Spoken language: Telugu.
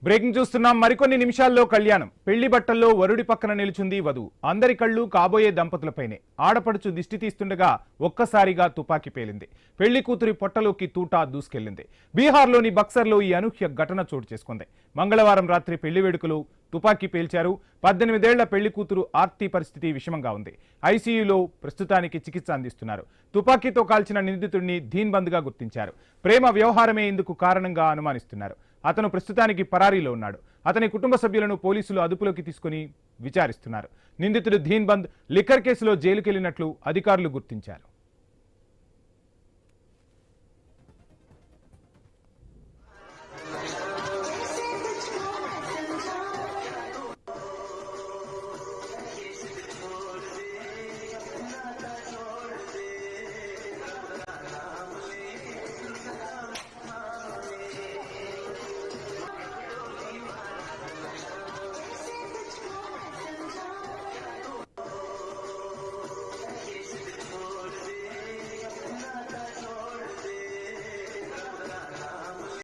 బ్రేకింగ్ చూస్తున్నాం. మరికొన్ని నిమిషాల్లో కళ్యాణం. పెళ్లి బట్టల్లో వరుడి పక్కన నిలుచుంది వధువు. అందరి కళ్ళు కాబోయే దంపతులపైనే. ఆడపడుచు దిష్టి తీస్తుండగా ఒక్కసారిగా తుపాకీ పేలింది. పెళ్లి కూతురి పొట్టలోకి తూటా దూసుకెళ్లింది. బీహార్లోని బక్సర్లో ఈ అనూహ్య ఘటన చోటు చేసుకుంది. మంగళవారం రాత్రి పెళ్లి వేడుకలు తుపాకీ పేల్చారు. 18 ఏళ్ల పెళ్లి కూతురు ఆర్తి పరిస్థితి విషమంగా ఉంది. ఐసీయూలో ప్రస్తుతానికి చికిత్స అందిస్తున్నారు. తుపాకీతో కాల్చిన నిందితుడిని ధీన్బంద్గా గుర్తించారు. ప్రేమ వ్యవహారమే ఇందుకు కారణంగా అనుమానిస్తున్నారు. అతను ప్రస్తుతానికి పరారీలో ఉన్నాడు. అతని కుటుంబ సభ్యులను పోలీసులు అదుపులోకి తీసుకుని విచారిస్తున్నారు. నిందితుడు ధీన్బంద్ లిక్కర్ కేసులో జైలుకెళ్లినట్లు అధికారులు గుర్తించారు.